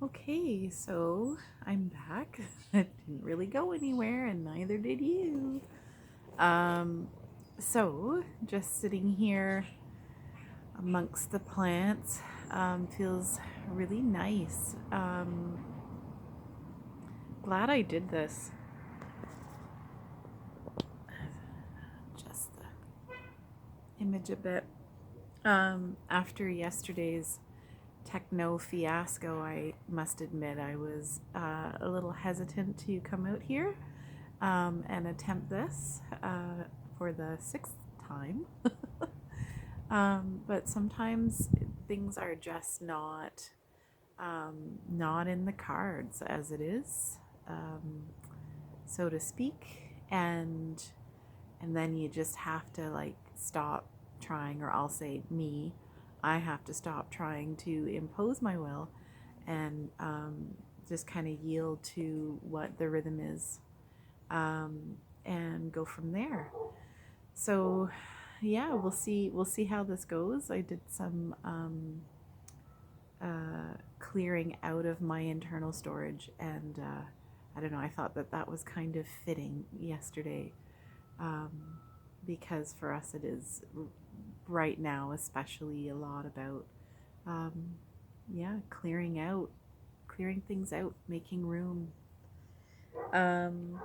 Okay, so I'm back. I didn't really go anywhere, and neither did you. Um, so just sitting here amongst the plants feels really nice. Glad I did this. Just the image a bit. After yesterday's techno fiasco, I must admit I was a little hesitant to come out here and attempt this for the sixth time. But sometimes things are just not in the cards as it is, um, so to speak, and then you just have to like stop trying, or I'll say me, I have to stop trying to impose my will and just kind of yield to what the rhythm is, and go from there. So yeah, we'll see how this goes. I did some clearing out of my internal storage, and I don't know, I thought that that was kind of fitting yesterday, um, because for us it is right now especially a lot about um, yeah, clearing things out, making room. um,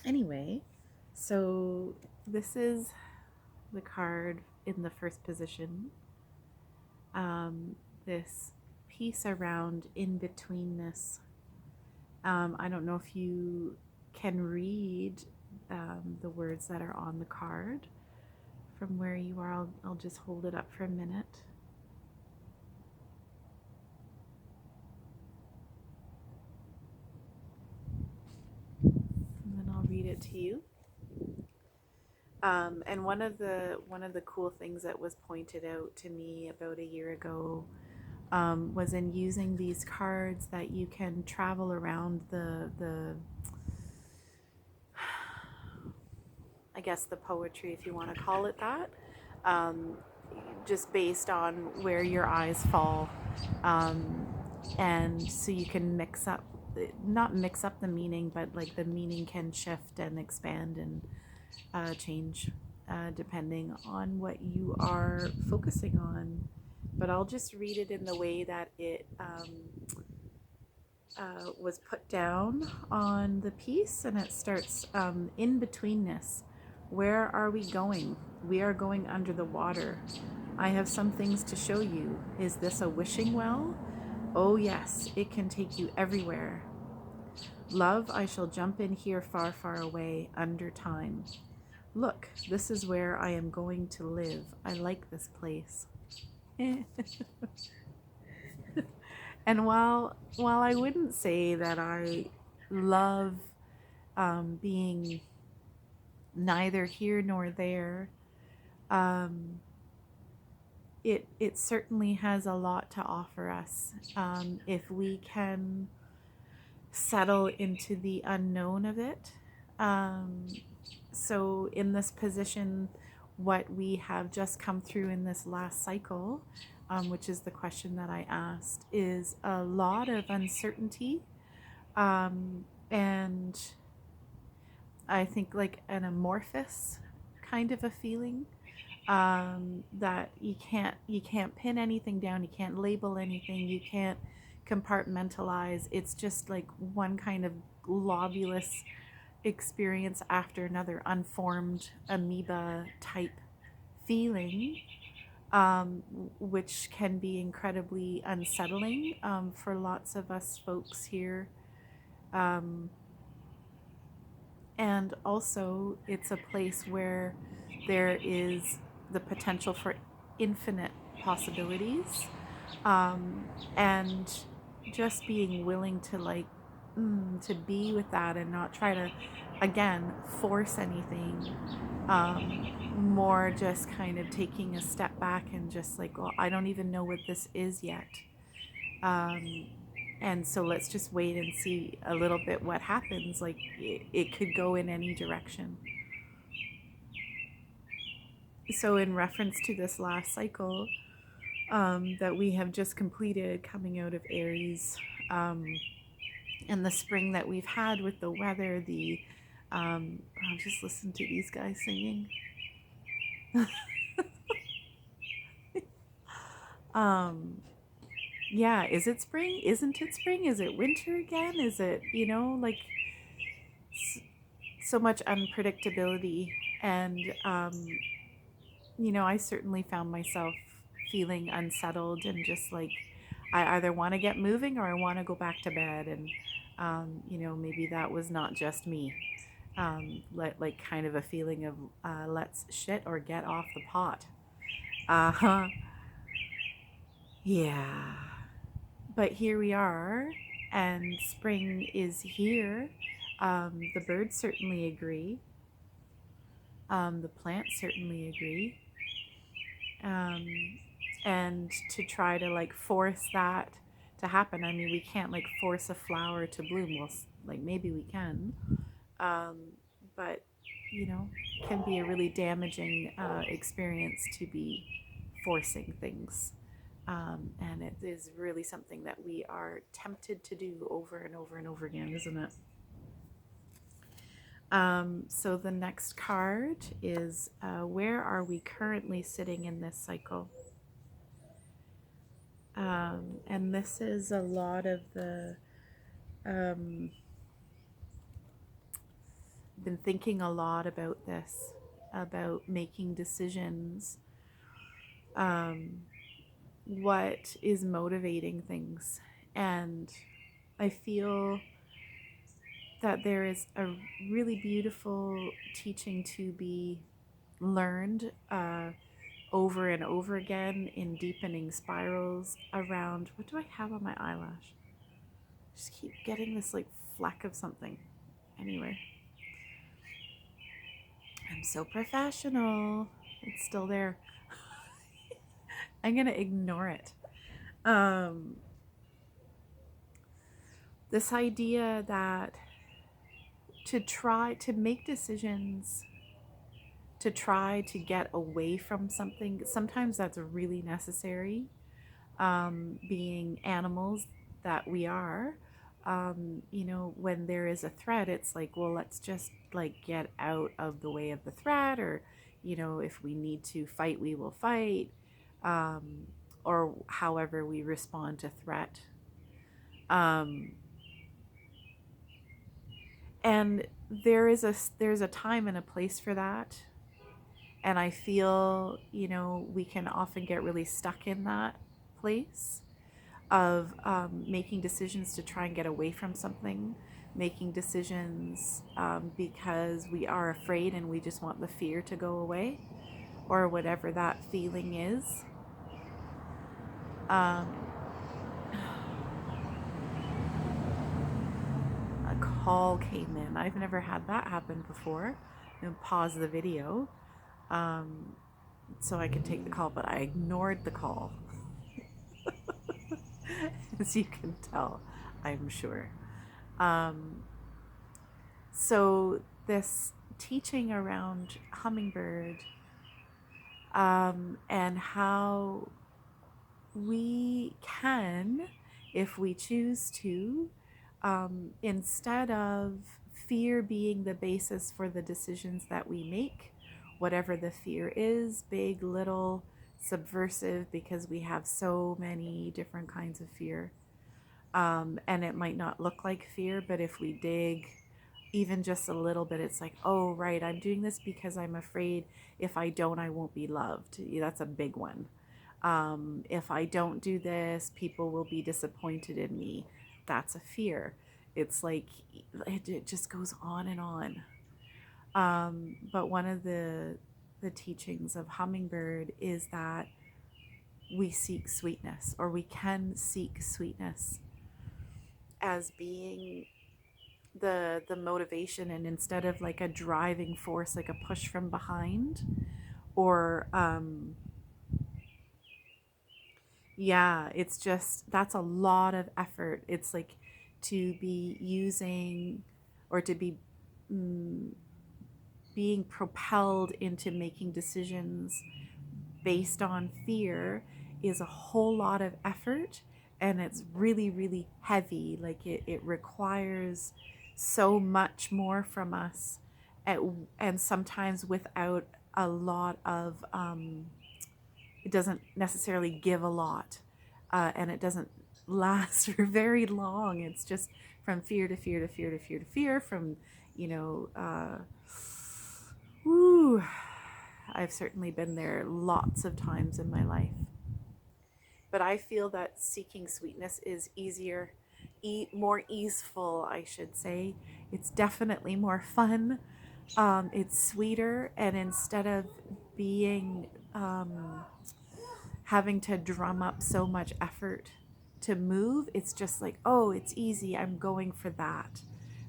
anyway, so this is the card in the first position. um, this piece around in betweenness. I don't know if you can read the words that are on the card from where you are. I'll just hold it up for a minute. And then I'll read it to you. And one of the cool things that was pointed out to me about a year ago was in using these cards that you can travel around the I guess the poetry, if you want to call it that, um, just based on where your eyes fall, um, and so you can not mix up the meaning, but like the meaning can shift and expand and change depending on what you are focusing on. But I'll just read it in the way that it was put down on the piece, and it starts in betweenness. Where are we going? We are going under the water. I have some things to show you. Is this a wishing well? Oh, yes, it can take you everywhere. Love, I shall jump in here far, far away, under time. Look, this is where I am going to live. I like this place. And while I wouldn't say that I love being neither here nor there, um, it certainly has a lot to offer us, if we can settle into the unknown of it. So in this position, what we have just come through in this last cycle, which is the question that I asked, is a lot of uncertainty, and I think like an amorphous kind of a feeling, that you can't pin anything down, you can't label anything, you can't compartmentalize. It's just like one kind of globulous experience after another, unformed amoeba type feeling, which can be incredibly unsettling for lots of us folks here. Um, and also, it's a place where there is the potential for infinite possibilities, um, and just being willing to like to be with that and not try to again force anything, more just kind of taking a step back and just like, well, I don't even know what this is yet, um, and so let's just wait and see a little bit what happens. Like it could go in any direction. So in reference to this last cycle, that we have just completed coming out of Aries, and the spring that we've had with the weather. I'll just listen to these guys singing. Yeah, is it spring? Isn't it spring? Is it winter again? Is it, like so much unpredictability? And, I certainly found myself feeling unsettled and just like I either want to get moving or I want to go back to bed. And, maybe that was not just me. Like kind of a feeling of let's shit or get off the pot. Uh-huh. Yeah. But here we are, and spring is here. The birds certainly agree. The plants certainly agree. Um, and to try to like force that to happen. I mean, we can't like force a flower to bloom. Well, like maybe we can, um, but can be a really damaging experience to be forcing things. And it is really something that we are tempted to do over and over and over again, isn't it? So the next card is where are we currently sitting in this cycle? And this is a lot of the been thinking a lot about this, about making decisions, what is motivating things. And I feel that there is a really beautiful teaching to be learned over and over again in deepening spirals around what do I have on my eyelash? Just keep getting this like fleck of something. Anyway, I'm so professional. It's still there. I'm gonna ignore it. This idea that to try to make decisions, to try to get away from something, sometimes that's really necessary. Being animals that we are, when there is a threat, it's like, well, let's just like get out of the way of the threat, or, if we need to fight, we will fight, or however we respond to threat. And there's a time and a place for that. And I feel, we can often get really stuck in that place of making decisions to try and get away from something, making decisions because we are afraid and we just want the fear to go away, or whatever that feeling is. A call came in. I've never had that happen before. Pause the video so I could take the call, but I ignored the call. As you can tell, I'm sure. So this teaching around hummingbird, and how we can, if we choose to, instead of fear being the basis for the decisions that we make, whatever the fear is, big, little, subversive, because we have so many different kinds of fear. And it might not look like fear, but if we dig even just a little bit, it's like, oh, right, I'm doing this because I'm afraid if I don't, I won't be loved. That's a big one. If I don't do this, people will be disappointed in me. That's a fear. It's like it just goes on and on. But one of the teachings of hummingbird is that we seek sweetness, or we can seek sweetness as being the motivation, and instead of like a driving force, like a push from behind, or yeah, it's just that's a lot of effort. It's like to be using, or to be being propelled into making decisions based on fear is a whole lot of effort, and it's really, really heavy. Like it requires so much more from us, and sometimes without a lot of, it doesn't necessarily give a lot, and it doesn't last for very long. It's just from fear to fear to fear to fear to fear, from, you know, woo, I've certainly been there lots of times in my life. But I feel that seeking sweetness is easier, more easeful, I should say. It's definitely more fun. It's sweeter, and instead of being having to drum up so much effort to move, it's just like, oh, it's easy. I'm going for that.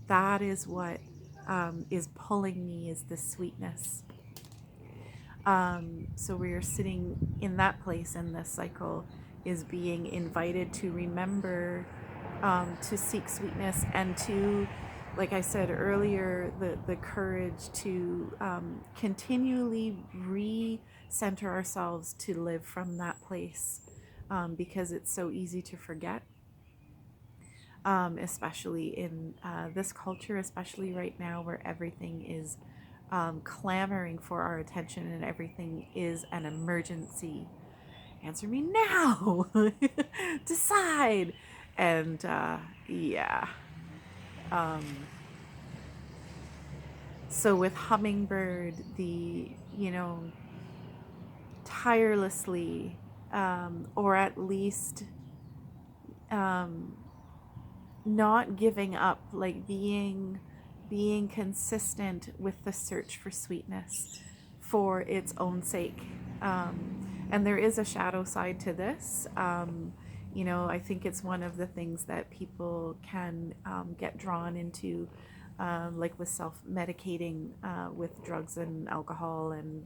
That is what is pulling me, is the sweetness. So we are sitting in that place in this cycle, is being invited to remember, to seek sweetness, and to, like I said earlier, the courage to continually re-center ourselves to live from that place, because it's so easy to forget, especially in this culture, especially right now where everything is clamoring for our attention and everything is an emergency. Answer me now. Decide. And yeah. So with Hummingbird, the, tirelessly, or at least not giving up, like being consistent with the search for sweetness for its own sake. And there is a shadow side to this. I think it's one of the things that people can get drawn into, like with self-medicating, with drugs and alcohol, and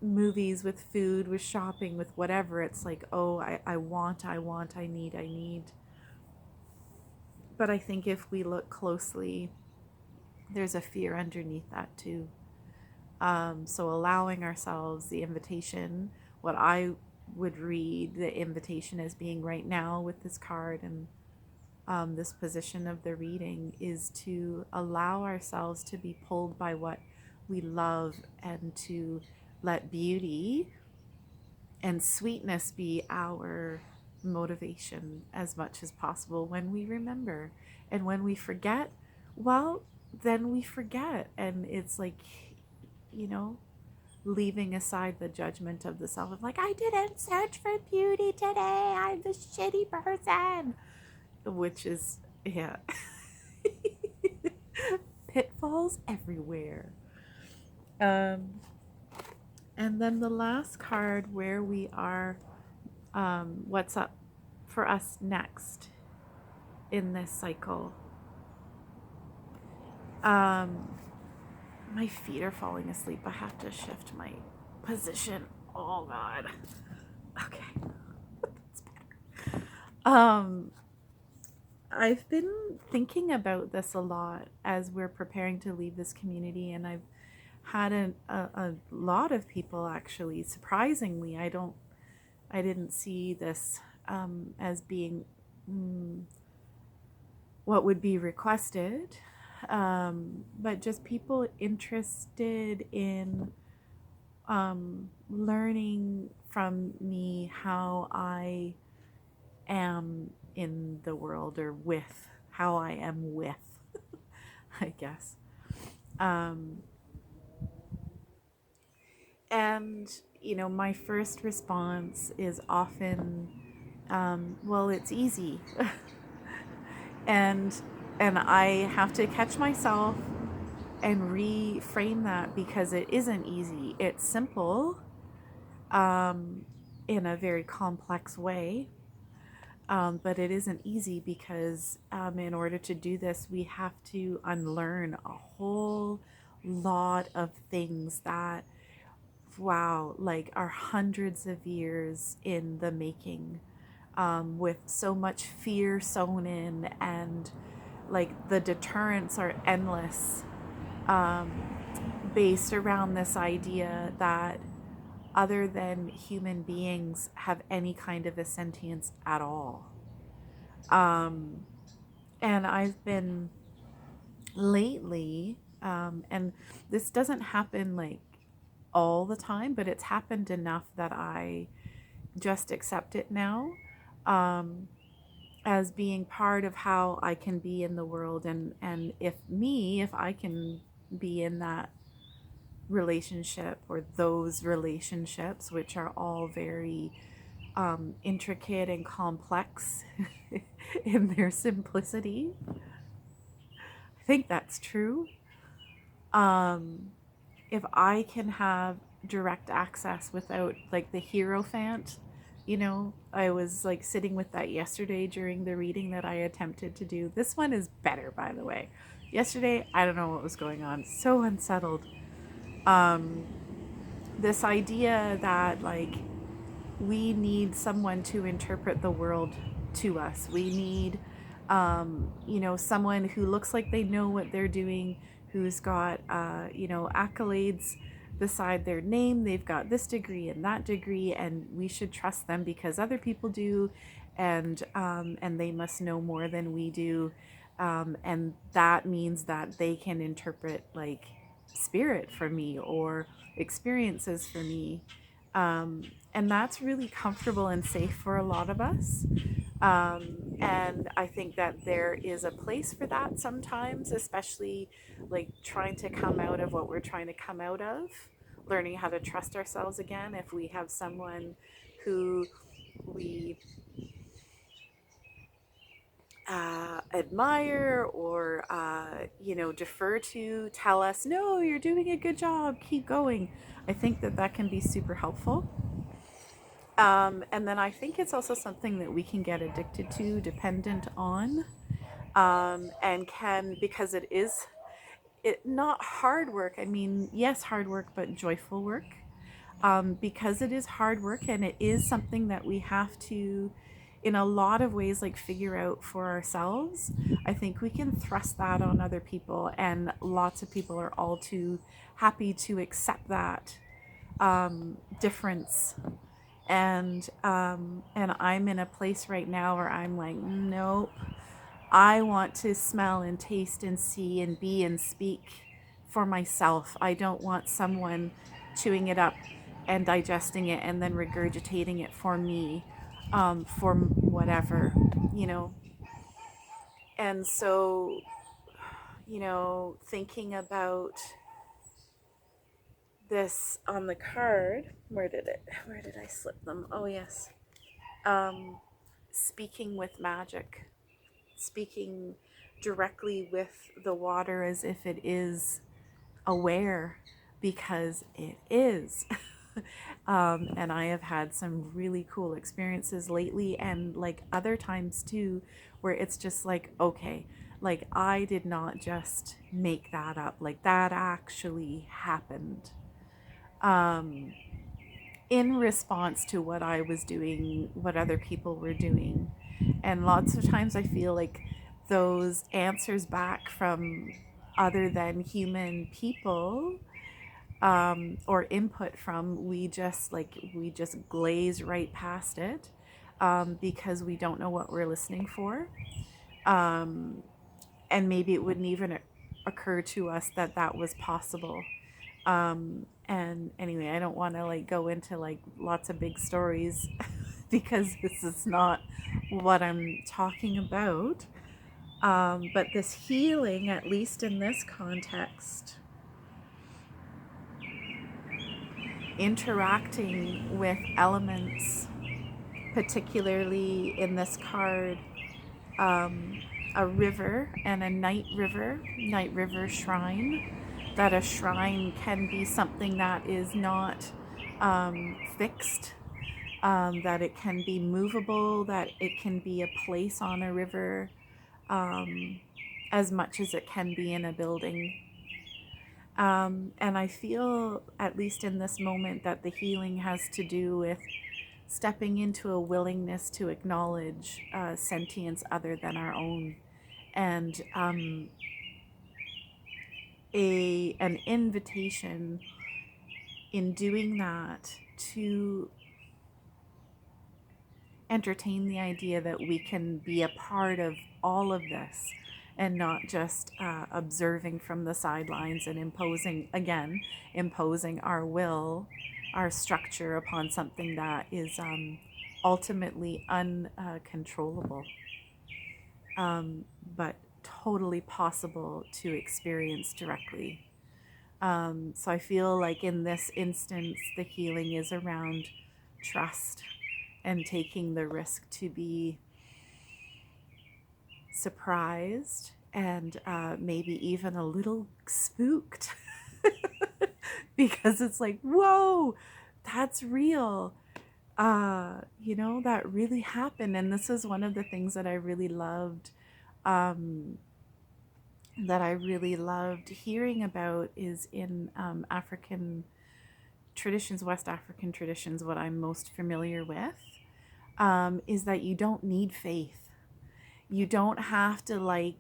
movies, with food, with shopping, with whatever. It's like, oh, I want, I need. But I think if we look closely, there's a fear underneath that too. So allowing ourselves the invitation, what I would read the invitation as being right now with this card and this position of the reading, is to allow ourselves to be pulled by what we love, and to let beauty and sweetness be our motivation as much as possible when we remember. And when we forget, well, then we forget. And it's like, leaving aside the judgment of the self of like, I didn't search for beauty today, I'm the shitty person, which is, yeah. Pitfalls everywhere. And then the last card, where we are, what's up for us next in this cycle. My feet are falling asleep. I have to shift my position. Oh God. Okay. That's better. I've been thinking about this a lot as we're preparing to leave this community, and I've had a lot of people, actually, surprisingly. I didn't see this as being what would be requested, but just people interested in learning from me how I am in the world, or with how I am with, I guess. And my first response is often, well, it's easy. and I have to catch myself and reframe that, because it isn't easy. It's simple, in a very complex way, but it isn't easy, because in order to do this, we have to unlearn a whole lot of things that, wow, like are hundreds of years in the making, with so much fear sewn in, and like the deterrents are endless, based around this idea that other than human beings have any kind of a sentience at all. Um, and I've been lately, and this doesn't happen like all the time, but it's happened enough that I just accept it now, um, as being part of how I can be in the world. And if I can be in that relationship or those relationships, which are all very intricate and complex in their simplicity. I think that's true. Um, if I can have direct access without like the hierophant, I was like sitting with that yesterday during the reading that I attempted to do. This one is better, by the way. Yesterday, I don't know what was going on. So unsettled. Um, this idea that like we need someone to interpret the world to us. We need, someone who looks like they know what they're doing, who's got, accolades beside their name. They've got this degree and that degree, and we should trust them because other people do, and they must know more than we do, and that means that they can interpret like spirit for me or experiences for me. And that's really comfortable and safe for a lot of us. And I think that there is a place for that sometimes, especially like trying to come out of what we're trying to come out of, learning how to trust ourselves again. If we have someone who we admire or, defer to, tell us, no, you're doing a good job, keep going. I think that that can be super helpful. And then I think it's also something that we can get addicted to, dependent on, and can, because it not hard work. I mean, yes, hard work, but joyful work. Because it is hard work and it is something that we have to, in a lot of ways, like figure out for ourselves. I think we can thrust that on other people, and lots of people are all too happy to accept that difference. And I'm in a place right now where I'm like, nope, I want to smell and taste and see and be and speak for myself. I don't want someone chewing it up and digesting it and then regurgitating it for me, for whatever, you know. And so, thinking about this on the card, where did I slip them? Oh, yes. Um, Speaking with magic, speaking directly with the water as if it is aware, because it is. And I have had some really cool experiences lately, and like other times too, where it's just like, okay, like I did not just make that up, like that actually happened. Um, in response to what I was doing, what other people were doing. And lots of times I feel like those answers back from other than human people, or input from, we just glaze right past it, because we don't know what we're listening for. Um, and maybe it wouldn't even occur to us that that was possible. And anyway, I don't want to like go into like lots of big stories because this is not what I'm talking about. But this healing, at least in this context, interacting with elements, particularly in this card, um, a river and a night river shrine. That a shrine can be something that is not fixed, that it can be movable, that it can be a place on a river, as much as it can be in a building. And I feel, at least in this moment, that the healing has to do with stepping into a willingness to acknowledge sentience other than our own, and an invitation in doing that to entertain the idea that we can be a part of all of this and not just observing from the sidelines and imposing our will, our structure upon something that is ultimately uncontrollable, but totally possible to experience directly. So I feel like in this instance, the healing is around trust and taking the risk to be surprised and maybe even a little spooked because it's like, whoa, that's real. That really happened. And this is one of the things that I really loved. That I really loved hearing about is in African traditions, West African traditions, what I'm most familiar with, is that you don't need faith. You don't have to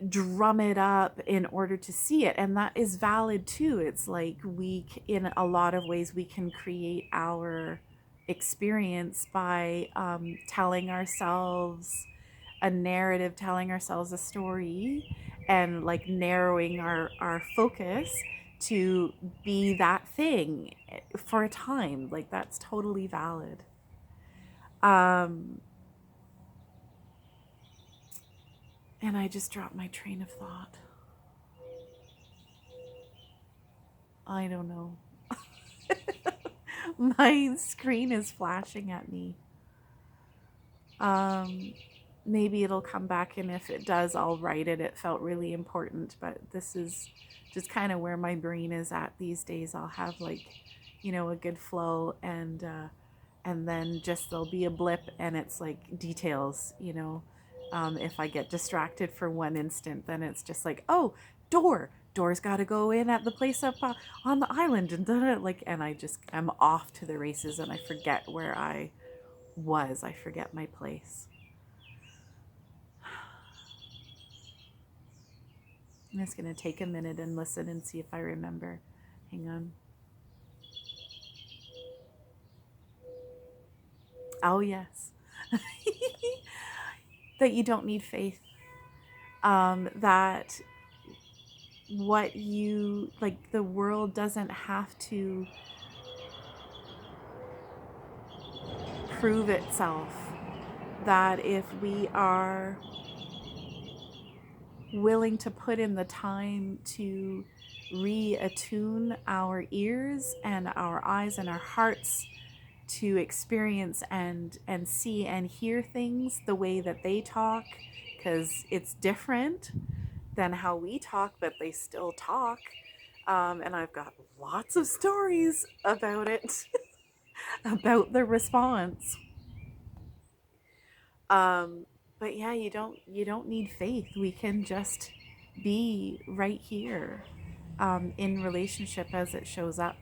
drum it up in order to see it. And that is valid too. It's like in a lot of ways, we can create our experience by telling ourselves a narrative, telling ourselves a story, and narrowing our focus to be that thing for a time. That's totally valid. And I just dropped my train of thought. I don't know. My screen is flashing at me. Maybe it'll come back, and if it does, I'll write it. It felt really important, but this is just kind of where my brain is at these days. I'll have a good flow, and then just there'll be a blip, and it's details. If I get distracted for one instant, then it's just oh, door's got to go in at the place up on the island, and and I'm off to the races, and I forget where I was. I forget my place. I'm just going to take a minute and listen and see if I remember. Hang on. Oh, yes. That you don't need faith. That what you, the world doesn't have to prove itself. That if we are willing to put in the time to reattune our ears and our eyes and our hearts to experience and see and hear things the way that they talk, because it's different than how we talk, but they still talk. And I've got lots of stories about it, about the response. But yeah, you don't need faith. We can just be right here, in relationship as it shows up.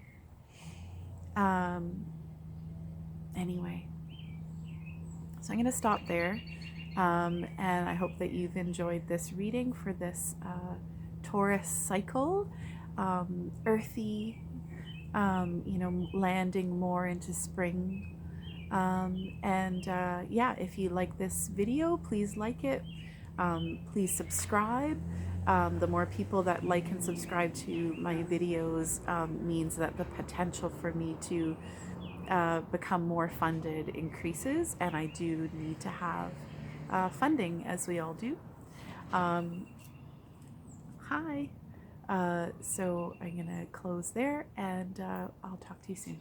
Anyway, so I'm going to stop there, and I hope that you've enjoyed this reading for this Taurus cycle, earthy, landing more into spring. Yeah, if you like this video, please like it. Please subscribe. The more people that like and subscribe to my videos means that the potential for me to become more funded increases, and I do need to have funding, as we all do. Hi. So I'm going to close there, and I'll talk to you soon.